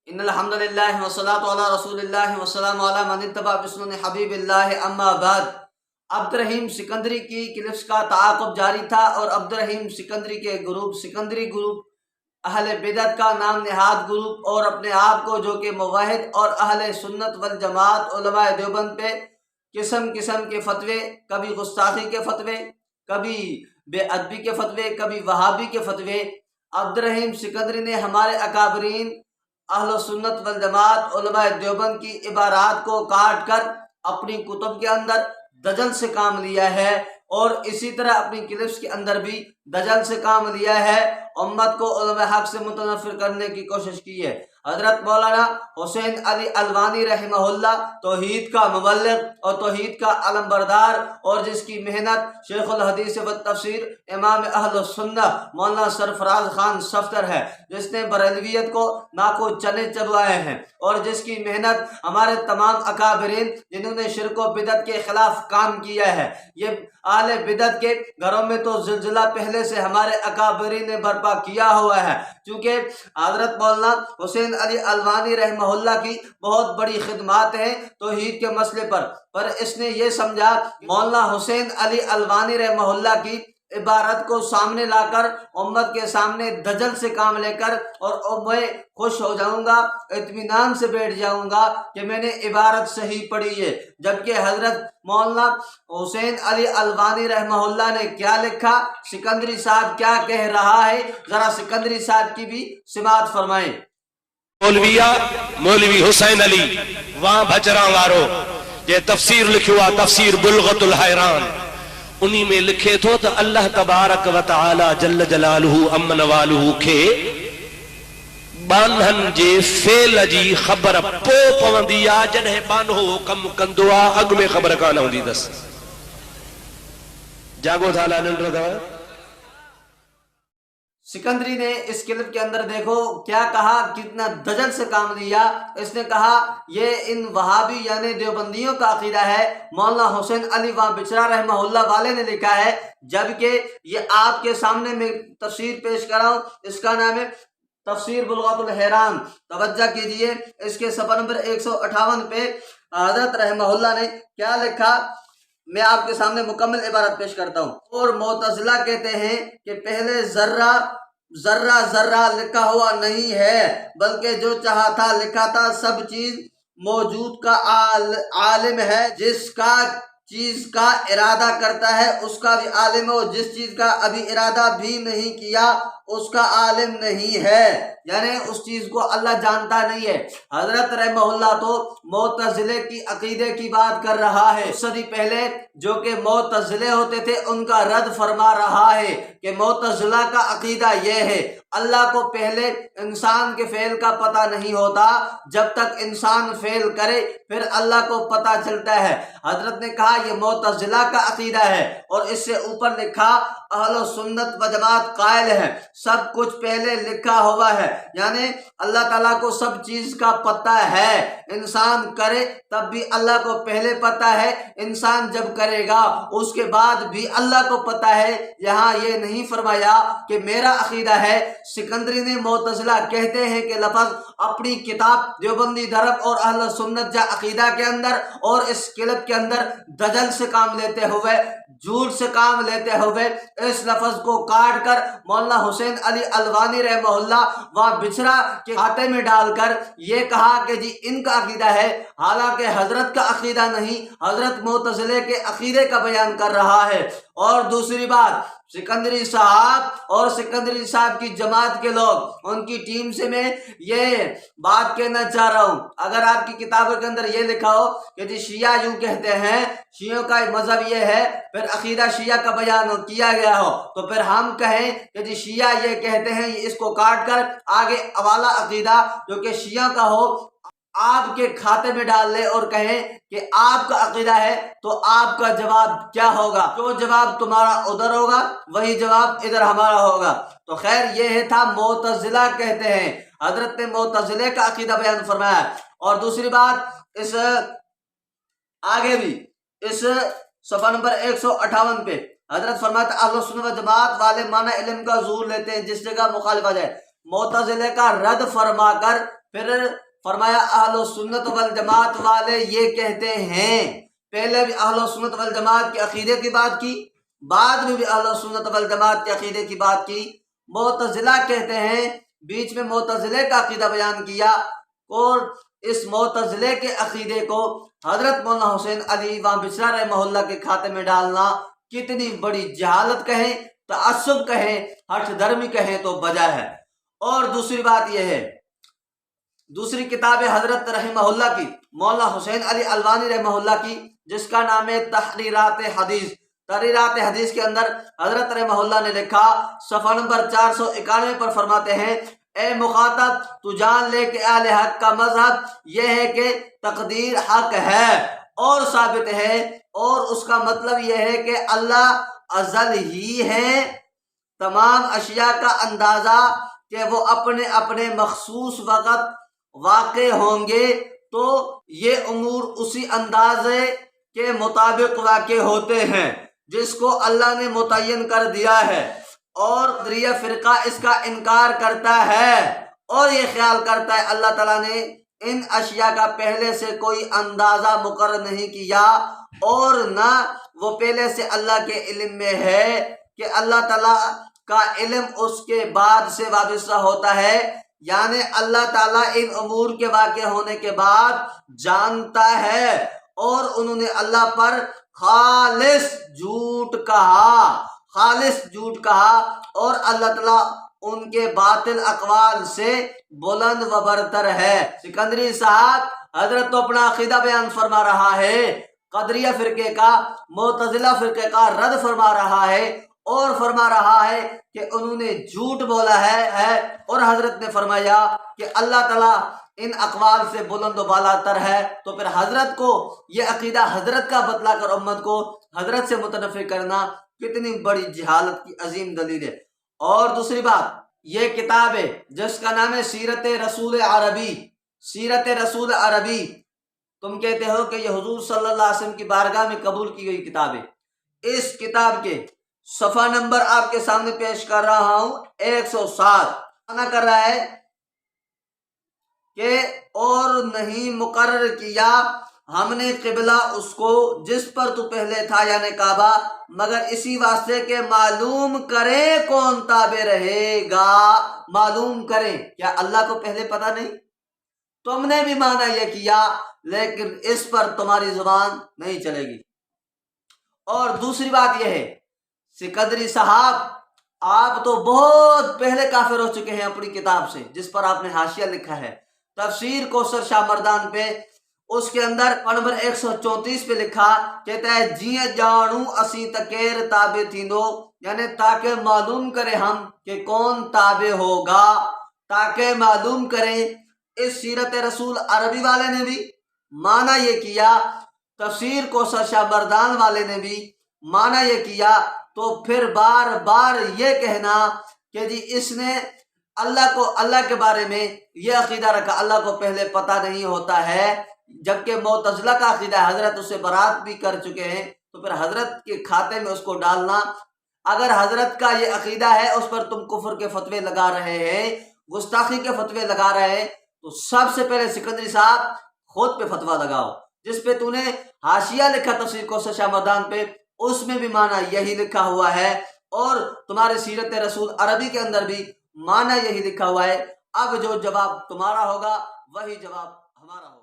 ان الحمد للہ والصلاۃ علی رسول اللہ والسلام علی من اتبع بسنن حبیب اللہ اما بعد۔ عبد الرحیم سکندری کی کلپس کا تعاقب جاری تھا اور عبد الرحیم سکندری کے گروپ سکندری گروپ اہل بدعت کا نام نہاد گروپ اور اپنے آپ کو جو کہ موحد اور اہل سنت والجماعت علماء دیوبند پہ قسم قسم کے فتوے، کبھی گستاخی کے فتوے، کبھی بے ادبی کے فتوے، کبھی وہابی کے فتوے۔ عبد الرحیم سکندری نے ہمارے اکابرین اہل سنت والجماعت علماء دیوبند کی عبارات کو کاٹ کر اپنی کتب کے اندر دجل سے کام لیا ہے، اور اسی طرح اپنی کلپس کے اندر بھی دجل سے کام لیا ہے، امت کو علماء حق سے متنفر کرنے کی کوشش کی ہے۔ حضرت مولانا حسین علی الوانی رحمہ اللہ توحید کا مبلغ اور توحید کا علمبردار، اور جس کی محنت شیخ الحدیث و تفسیر امام اہل السنہ مولانا سرفراز خان صفدر ہے، جس نے بریلویت کو ناکو چنے چلوائے ہیں، اور جس کی محنت ہمارے تمام اکابرین جنہوں نے شرک و بدعت کے خلاف کام کیا ہے۔ یہ اہل بدعت کے گھروں میں تو زلزلہ پہلے سے ہمارے اکابرین نے برپا کیا ہوا ہے، چونکہ حضرت مولانا حسین علی الوانی رحمہ اللہ کی بہت بڑی خدمات ہیں توحید کے مسئلے پر اس نے یہ سمجھا مولانا حسین علی الوانی رحمہ اللہ کی عبارت کو سامنے لا کر امت کے سامنے دجل سے کام لے کر، اور میں خوش ہو جاؤں گا، اطمینان سے بیٹھ جاؤں گا کہ میں نے عبارت صحیح پڑھی ہے، جبکہ حضرت مولانا حسین علی الوانی رحمہ اللہ نے کیا لکھا، سکندری صاحب کیا کہہ رہا ہے، ذرا سکندری صاحب کی بھی سماعت فرمائیں۔ مولوی حسین علی وہاں بھچراں وارو یہ تفسیر لکھوا، تفسیر بلغت الحیران، انہی میں لکھے تو اللہ تبارک و تعالی جل جلالہ امن والہ کے بانہن جے فیل جی خبر پو پوندی آ، جنہیں بانہو کم کندو آ اگ میں خبر کانا ہوندی دس جاگو تھا لا ننڈر دوا۔ سکندری نے اس کلپ کے اندر دیکھو کیا کہا، کتنا دجل سے کام لیا۔ اس نے کہا یہ ان وہابی یعنی دیوبندیوں کا عقیدہ ہے، مولانا حسین علی وہاں بچرا رحمہ اللہ والے نے لکھا ہے، جبکہ یہ آپ کے سامنے میں تفسیر پیش کر رہا ہوں، اس کا نام ہے تفسیر بلغت الحیران۔ توجہ کیجئے، اس کے صفحہ نمبر 158 پہ حضرت رحمہ اللہ نے کیا لکھا، میں آپ کے سامنے مکمل عبارت پیش کرتا ہوں۔ اور معتزلہ کہتے ہیں کہ پہلے ذرہ ذرہ لکھا ہوا نہیں ہے، بلکہ جو چاہا تھا لکھا تھا، سب چیز موجود کا عالم ہے، جس کا چیز کا ارادہ کرتا ہے اس کا بھی عالم ہے، اور جس چیز کا ابھی ارادہ بھی نہیں کیا اس کا عالم نہیں ہے، یعنی اس چیز کو اللہ جانتا نہیں ہے۔ حضرت رحمہ اللہ تو معتزلے کی عقیدے کی بات کر رہا ہے، صدی پہلے جو کہ معتزلے ہوتے تھے ان کا رد فرما رہا ہے کہ معتزلہ کا عقیدہ یہ ہے اللہ کو پہلے انسان کے فعل کا پتہ نہیں ہوتا، جب تک انسان فعل کرے پھر اللہ کو پتہ چلتا ہے۔ حضرت نے کہا یہ معتزلہ کا عقیدہ ہے، اور اس سے اوپر لکھا اہل سنت و جماعت قائل ہے سب کچھ پہلے لکھا ہوا ہے، یعنی اللہ تعالیٰ کو سب چیز کا پتہ ہے، انسان کرے تب بھی اللہ کو پہلے پتہ ہے، انسان جب کرے گا اس کے بعد بھی اللہ کو پتہ ہے۔ یہاں یہ نہیں فرمایا کہ میرا عقیدہ ہے۔ سکندری نے معتزلہ کہتے ہیں کہ لفظ اپنی کتاب دیوبندی دھرم اور اہل سنت جا عقیدہ کے اندر اور اس کلپ کے اندر دجل سے کام لیتے ہوئے، جھوٹ سے کام لیتے ہوئے اس لفظ کو کاٹ کر مولانا حسین علی الوانی رحمہ اللہ وہاں بچرا کے کھاتے میں ڈال کر یہ کہا کہ جی ان کا عقیدہ ہے، حالانکہ حضرت کا عقیدہ نہیں، حضرت معتزلے کے عقیدے کا بیان کر رہا ہے۔ اور دوسری بات، سکندری صاحب اور سکندری صاحب کی جماعت کے لوگ، ان کی ٹیم سے میں یہ بات کہنا چاہ رہا ہوں، اگر آپ کی کتابوں کے اندر یہ لکھا ہو کہ جی شیعہ یوں کہتے ہیں، شیعوں کا مذہب یہ ہے، پھر عقیدہ شیعہ کا بیان کیا گیا ہو، تو پھر ہم کہیں کہ جی شیعہ یہ کہتے ہیں، اس کو کاٹ کر آگے والا عقیدہ جو کہ شیعہ کا ہو آپ کے کھاتے میں ڈال لے اور کہیں کہ آپ کا عقیدہ ہے، تو آپ کا جواب کیا ہوگا؟ جو جواب تمہارا ادھر ہوگا وہی جواب ادھر ہمارا ہوگا۔ تو خیر یہ تھا معتزلہ کہتے ہیں، حضرت نے معتزلے کا عقیدہ بیان فرمایا۔ اور دوسری بات، اس آگے بھی اس صفحہ نمبر 158 پہ حضرت فرماتا اہل سنت و جماعت والے معنی علم کا ظہور لیتے ہیں، جس جگہ مخالف آ جائے معتزلے کا رد فرما کر پھر فرمایا اہل سنت والجماعت والے یہ کہتے ہیں، پہلے بھی اہل سنت والجماعت کے عقیدے کی بات کی، بعد میں بھی اہل سنت والجماعت کے عقیدے کی بات کی۔ معتزلہ کہتے ہیں، بیچ میں معتزلے کا عقیدہ بیان کیا، اور اس معتزلے کے عقیدے کو حضرت مولانا حسین علی وہاں بچرا رحمہ اللہ کے کھاتے میں ڈالنا کتنی بڑی جہالت کہیں، تعصب کہیں، ہٹھ دھرمی کہیں تو بجا ہے۔ اور دوسری بات یہ ہے، دوسری کتاب حضرت رحمہ اللہ کی، مولانا حسین علی الوانی رحمہ اللہ کی، جس کا نام ہے تحریرات حدیث۔ تحریرات حدیث کے اندر حضرت رحمہ اللہ نے لکھا، صفحہ نمبر 491 پر فرماتے ہیں، اے مخاطب تو جان لے کہ اہل حق کا مذہب یہ ہے کہ تقدیر حق ہے اور ثابت ہے، اور اس کا مطلب یہ ہے کہ اللہ ازل ہی ہے، تمام اشیاء کا اندازہ کہ وہ اپنے اپنے مخصوص وقت واقع ہوں گے، تو یہ امور اسی اندازے کے مطابق واقع ہوتے ہیں جس کو اللہ نے متعین کر دیا ہے۔ اور قدریہ فرقہ اس کا انکار کرتا ہے اور یہ خیال کرتا ہے اللہ تعالیٰ نے ان اشیاء کا پہلے سے کوئی اندازہ مقرر نہیں کیا، اور نہ وہ پہلے سے اللہ کے علم میں ہے کہ اللہ تعالیٰ کا علم اس کے بعد سے وابستہ ہوتا ہے، یعنی اللہ تعالیٰ ان امور کے واقع ہونے کے بعد جانتا ہے، اور انہوں نے اللہ پر خالص جھوٹ کہا اور اللہ تعالیٰ ان کے باطل اقوال سے بلند و برتر ہے۔ سکندری صاحب حضرت تو اپنا عقیدہ بیان فرما رہا ہے، قدریہ فرقے کا، معتزلہ فرقے کا رد فرما رہا ہے، اور فرما رہا ہے کہ انہوں نے جھوٹ بولا ہے، اور حضرت نے فرمایا کہ اللہ تعالیٰ ان اقوال سے بلند و بالا تر ہے۔ تو پھر حضرت کو یہ عقیدہ حضرت کا بتلا کر امت کو حضرت سے متنفر کرنا کتنی بڑی جہالت کی عظیم دلیل ہے۔ اور دوسری بات، یہ کتاب ہے جس کا نام ہے سیرت رسول عربی۔ سیرت رسول عربی تم کہتے ہو کہ یہ حضور صلی اللہ علیہ وسلم کی بارگاہ میں قبول کی گئی کتاب ہے۔ اس کتاب کے صفحہ نمبر آپ کے سامنے پیش کر رہا ہوں، 107 معنی کر رہا ہے کہ اور نہیں مقرر کیا ہم نے قبلہ اس کو جس پر تو پہلے تھا یعنی کعبہ، مگر اسی واسطے کہ معلوم کریں کون تابع رہے گا۔ معلوم کریں، کیا اللہ کو پہلے پتہ نہیں؟ تم نے بھی معنی یہ کیا، لیکن اس پر تمہاری زبان نہیں چلے گی۔ اور دوسری بات یہ ہے، سکندری صاحب آپ تو بہت پہلے کافر ہو چکے ہیں اپنی کتاب سے، جس پر آپ نے حاشیہ لکھا ہے تفسیر کوثر شاہ مردان پہ، اس کے اندر نمبر 134 پہ لکھا، کہتا ہے جیے جانوں اسی تکیر تابع تھیندو، یعنی تاکہ معلوم کرے ہم کہ کون تابع ہوگا، تاکہ معلوم کریں۔ اس سیرت رسول عربی والے نے بھی معنی یہ کیا، تفسیر کوثر شاہ مردان والے نے بھی معنی یہ کیا، تو پھر بار بار یہ کہنا کہ جی اس نے اللہ کے بارے میں یہ عقیدہ رکھا اللہ کو پہلے پتہ نہیں ہوتا ہے، جبکہ معتزلہ کا عقیدہ حضرت اسے برات بھی کر چکے ہیں، تو پھر حضرت کے کھاتے میں اس کو ڈالنا، اگر حضرت کا یہ عقیدہ ہے اس پر تم کفر کے فتوے لگا رہے ہیں، گستاخی کے فتوے لگا رہے ہیں، تو سب سے پہلے سکندری صاحب خود پہ فتویٰ لگاؤ۔ جس پہ تو نے حاشیہ لکھا تفسیر کوثر شاہ مردان پہ، اس میں بھی معنی یہی لکھا ہوا ہے، اور تمہارے سیرت رسول عربی کے اندر بھی معنی یہی لکھا ہوا ہے۔ اب جو جواب تمہارا ہوگا وہی جواب ہمارا ہوگا۔